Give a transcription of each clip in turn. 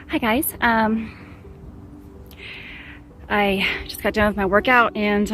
Hi guys, I just got done with my workout and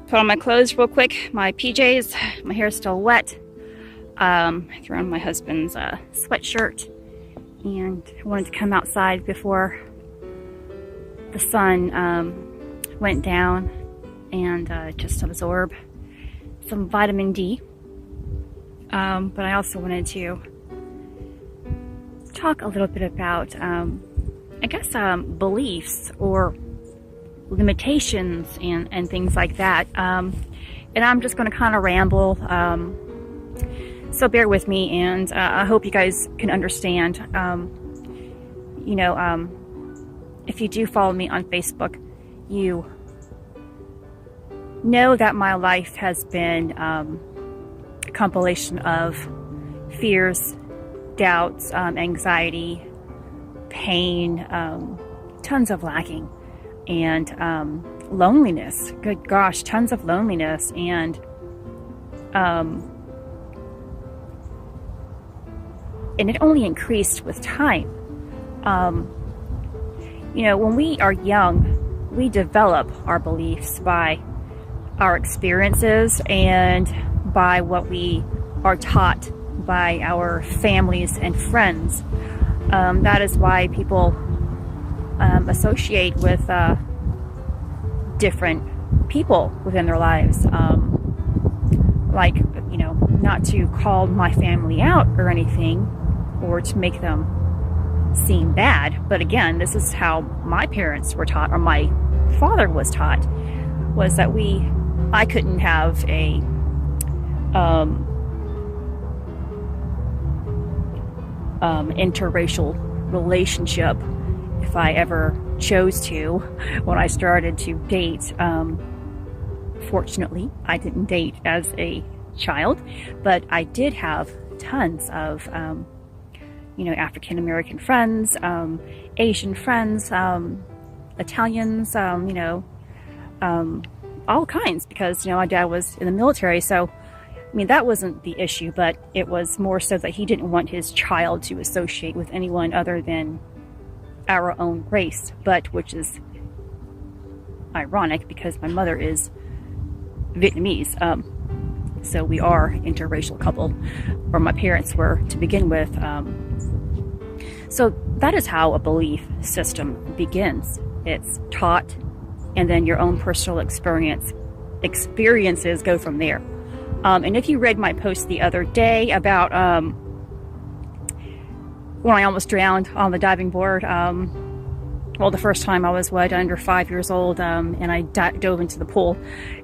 put on my clothes real quick, my PJs. My hair's still wet. I threw on my husband's sweatshirt and I wanted to come outside before the sun went down and just absorb some vitamin D. But I also wanted to talk a little bit about, I guess, beliefs or limitations and things like that. And I'm just going to kind of ramble, so bear with me, and I hope you guys can understand. If you do follow me on Facebook, you know that my life has been a compilation of fears, doubts, anxiety, pain, tons of lacking, and loneliness. Good gosh, tons of loneliness. And it only increased with time. When we are young, we develop our beliefs by our experiences and by what we are taught by our families and friends. That is why people associate with different people within their lives. Not to call my family out or anything, or to make them seem bad, but again, this is how my parents were taught, or my father was taught, was that I couldn't have a interracial relationship if I ever chose to. When I started to date, fortunately I didn't date as a child, but I did have tons of African American friends, Asian friends, Italians, all kinds, because my dad was in the military. So that wasn't the issue, but it was more so that he didn't want his child to associate with anyone other than our own race, but which is ironic because my mother is Vietnamese. So we are an interracial couple, or my parents were to begin with. So that is how a belief system begins. It's taught, and then your own personal experiences go from there. And if you read my post the other day about when I almost drowned on the diving board, the first time I was under 5 years old, and I dove into the pool,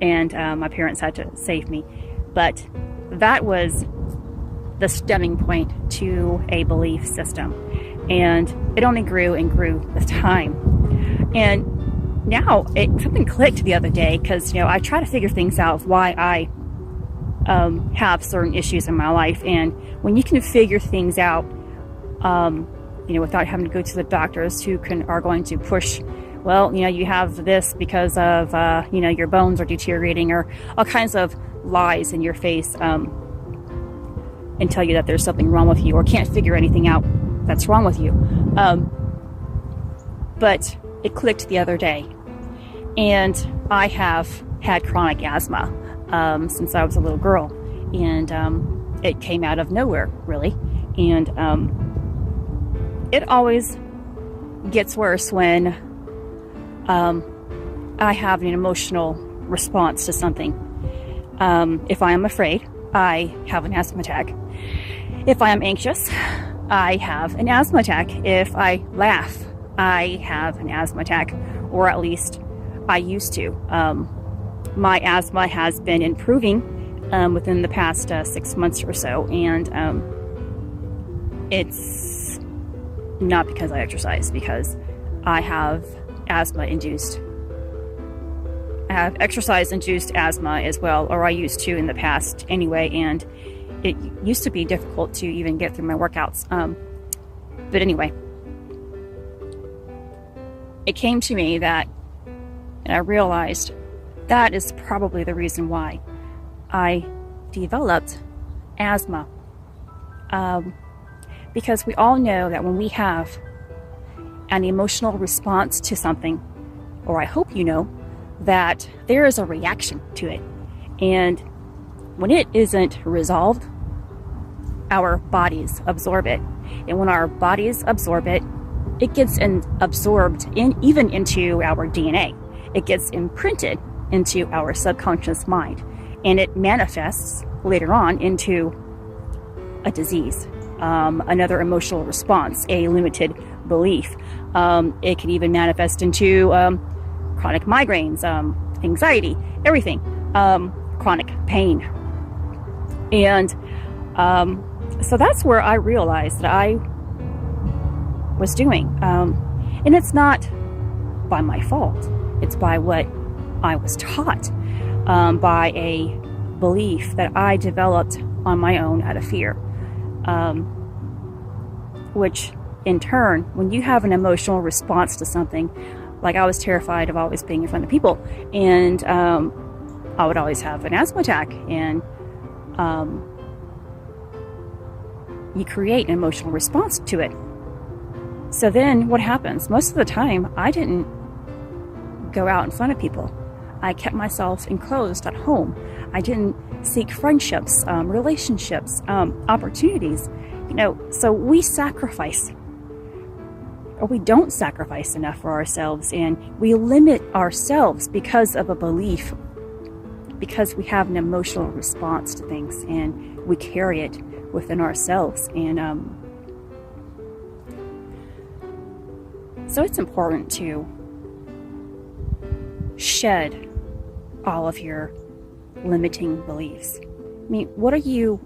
and my parents had to save me. But that was the stemming point to a belief system, and it only grew and grew with time. And now something clicked the other day, because I try to figure things out of why I have certain issues in my life, and when you can figure things out, without having to go to the doctors who are going to push, you have this because of your bones are deteriorating, or all kinds of lies in your face, and tell you that there's something wrong with you, or can't figure anything out that's wrong with you. But it clicked the other day, and I have had chronic asthma since I was a little girl, and it came out of nowhere, really. And it always gets worse when I have an emotional response to something. If I am afraid, I have an asthma attack. If I am anxious, I have an asthma attack. If I laugh, I have an asthma attack, or at least I used to. My asthma has been improving within the past 6 months or so, and it's not because I exercise, because I have exercise-induced asthma as well, or I used to in the past anyway, and it used to be difficult to even get through my workouts. But anyway, it came to me and I realized that is probably the reason why I developed asthma. Because we all know that when we have an emotional response to something, or I hope you know, that there is a reaction to it. And when it isn't resolved, our bodies absorb it. And when our bodies absorb it, it gets absorbed even into our DNA. It gets imprinted into our subconscious mind, and it manifests later on into a disease, another emotional response, a limited belief. It can even manifest into chronic migraines, anxiety, everything, chronic pain. And so that's where I realized that I was doing. And it's not by my fault. It's by what I was taught, by a belief that I developed on my own out of fear. Which in turn, when you have an emotional response to something, like I was terrified of always being in front of people, and I would always have an asthma attack, and you create an emotional response to it. So then what happens? Most of the time, I didn't go out in front of people. I kept myself enclosed at home. I didn't seek friendships, relationships, opportunities. So we sacrifice, or we don't sacrifice enough for ourselves, and we limit ourselves because of a belief, because we have an emotional response to things, and we carry it within ourselves. And so it's important to shed all of your limiting beliefs. I mean, what are you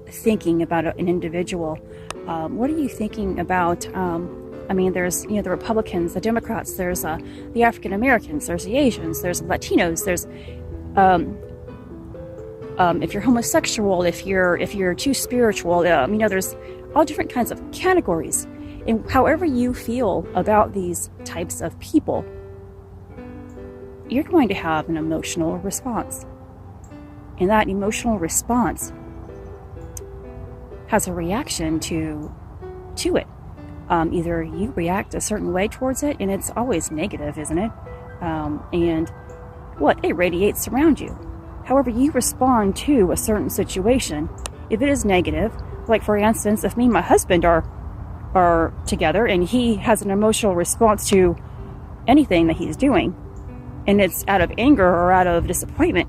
thinking about an individual? What are you thinking about? There's the Republicans, the Democrats, there's the African Americans, there's the Asians, there's Latinos, there's if you're homosexual, if you're too spiritual, there's all different kinds of categories. And however you feel about these types of people, you're going to have an emotional response. And that emotional response has a reaction to it. Either you react a certain way towards it, and it's always negative, isn't it? And it radiates around you. However you respond to a certain situation, if it is negative, like for instance, if me and my husband are together and he has an emotional response to anything that he's doing, and it's out of anger or out of disappointment,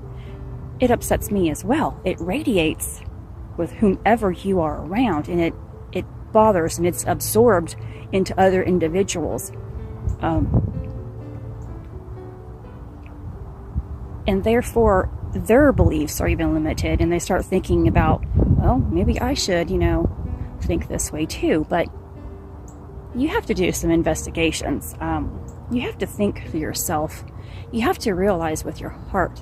it upsets me as well. It radiates with whomever you are around, and it bothers, and it's absorbed into other individuals. And therefore, their beliefs are even limited, and they start thinking about, well, maybe I should, think this way too. But you have to do some investigations. You have to think for yourself. You have to realize with your heart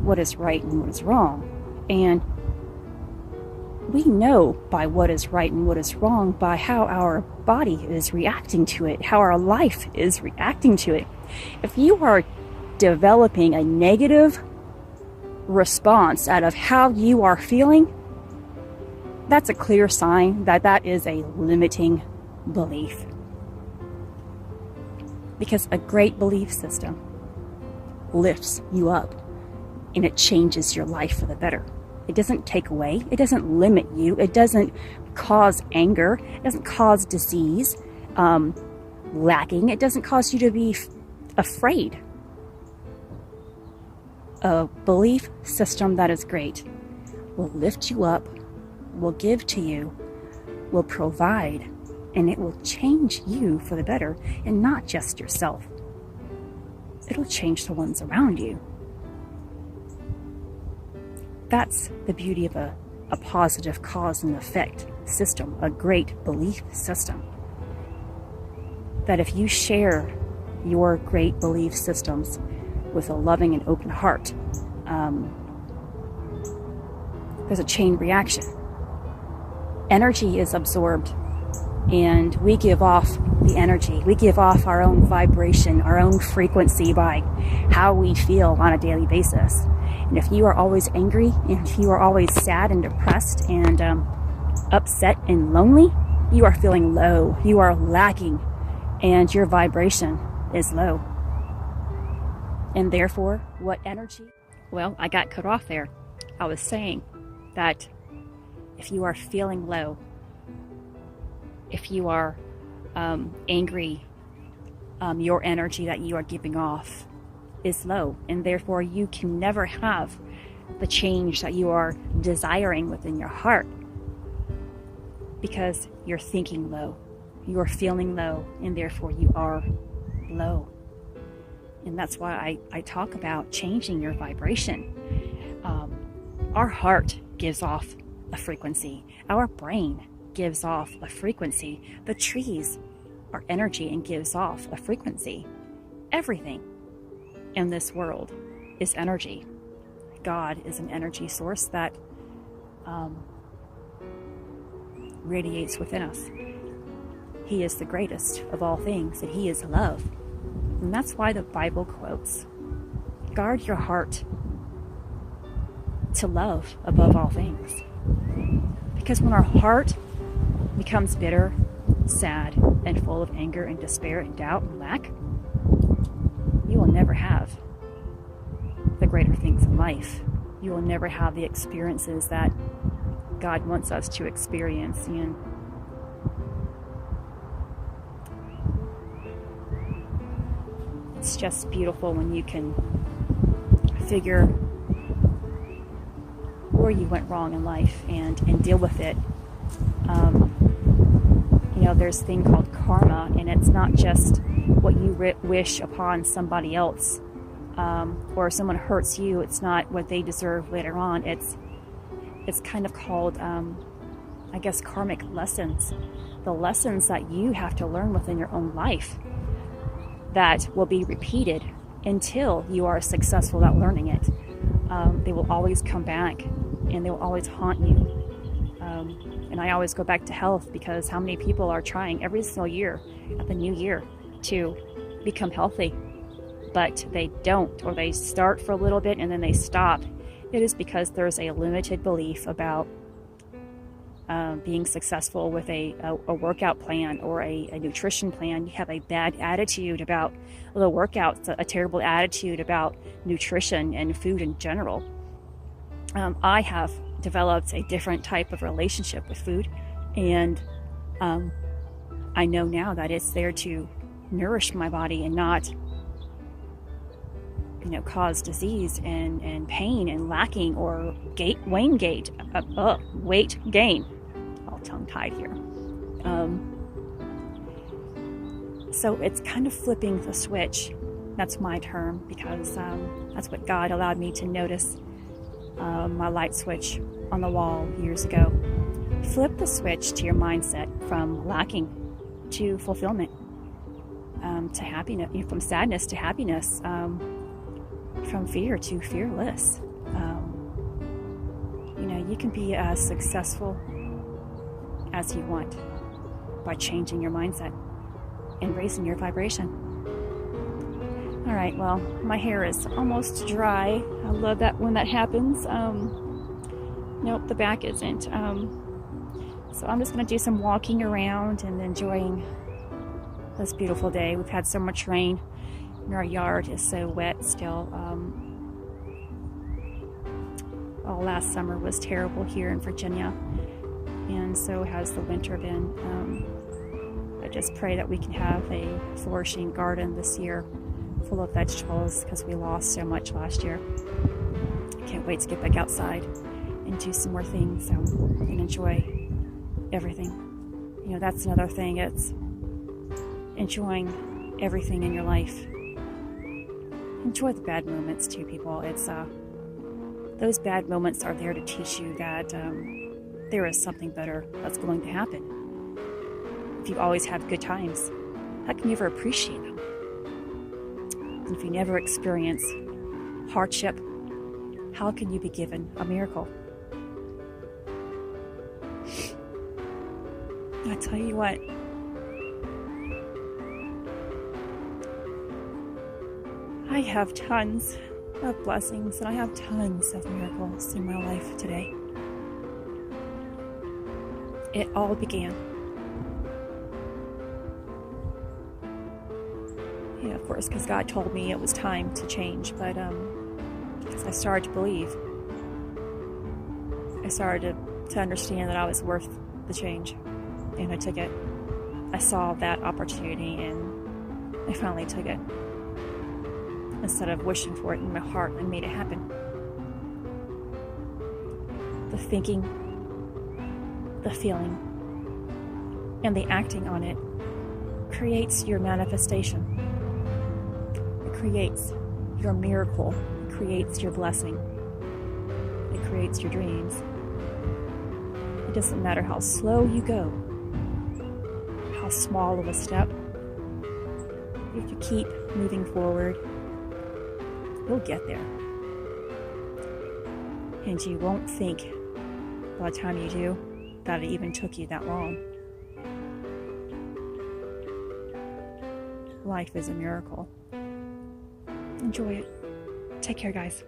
what is right and what is wrong. And we know by what is right and what is wrong by how our body is reacting to it, how our life is reacting to it. If you are developing a negative response out of how you are feeling, that's a clear sign that that is a limiting belief. Because a great belief system lifts you up, and it changes your life for the better. It doesn't take away. It doesn't limit you. It doesn't cause anger. It doesn't cause disease, lacking. It doesn't cause you to be afraid. A belief system that is great will lift you up, will give to you, will provide, and it will change you for the better, and not just yourself. It'll change the ones around you. That's the beauty of a positive cause and effect system, a great belief system. That if you share your great belief systems with a loving and open heart, there's a chain reaction. Energy is absorbed, and we give off the energy. We give off our own vibration, our own frequency by how we feel on a daily basis. And if you are always angry, and if you are always sad and depressed and upset and lonely, you are feeling low. You are lacking. and your vibration is low. And therefore, what energy? Well, I got cut off there. I was saying that if you are feeling low, if you are angry, your energy that you are giving off is low, and therefore you can never have the change that you are desiring within your heart, because you're thinking low, you're feeling low, and therefore you are low. And that's why I talk about changing your vibration. Our heart gives off a frequency. Our brain gives off a frequency. The trees are energy and gives off a frequency. Everything in this world is energy. God is an energy source that radiates within us. He is the greatest of all things, and He is love. And that's why the Bible quotes, guard your heart to love above all things. Because when our heart becomes bitter, sad, and full of anger and despair and doubt and lack, you will never have the greater things in life. You will never have the experiences that God wants us to experience. And it's just beautiful when you can figure where you went wrong in life and deal with it. There's a thing called karma, and it's not just what you wish upon somebody else, or if someone hurts you, it's not what they deserve later on. It's kind of called, karmic lessons. The lessons that you have to learn within your own life that will be repeated until you are successful at learning it. They will always come back, and they will always haunt you. And I always go back to health, because how many people are trying every single year at the new year to become healthy, but they don't, or they start for a little bit and then they stop. It is because there's a limited belief about being successful with a workout plan or a nutrition plan. You have a bad attitude about the workouts, a terrible attitude about nutrition and food in general. I have developed a different type of relationship with food, and I know now that it's there to nourish my body and not cause disease and pain and lacking or weight gain. All tongue-tied here. So it's kind of flipping the switch. That's my term, because that's what God allowed me to notice. My light switch on the wall years ago. Flip the switch to your mindset from lacking to fulfillment, to happiness, from sadness to happiness, from fear to fearless. You can be as successful as you want by changing your mindset and raising your vibration. All right, well, my hair is almost dry. I love that when that happens. Nope, the back isn't. So I'm just going to do some walking around and enjoying this beautiful day. We've had so much rain, and our yard is so wet still. Last summer was terrible here in Virginia, and so has the winter been. I just pray that we can have a flourishing garden this year, full of vegetables, because we lost so much last year. I can't wait to get back outside and do some more things and enjoy everything. That's another thing. It's enjoying everything in your life. Enjoy the bad moments too, people. It's those bad moments are there to teach you that there is something better that's going to happen. If you always have good times, how can you ever appreciate them? And if you never experience hardship, how can you be given a miracle? I tell you what, I have tons of blessings, and I have tons of miracles in my life today. It all began Yeah, of course, because God told me it was time to change, but because I started to believe. I started to understand that I was worth the change, and I took it. I saw that opportunity, and I finally took it. Instead of wishing for it in my heart, I made it happen. The thinking, the feeling, and the acting on it creates your manifestation. It creates your miracle. It creates your blessing. It creates your dreams. It doesn't matter how slow you go, how small of a step. If you keep moving forward, you'll get there. And you won't think, by the time you do, that it even took you that long. Life is a miracle. Enjoy it. Take care, guys.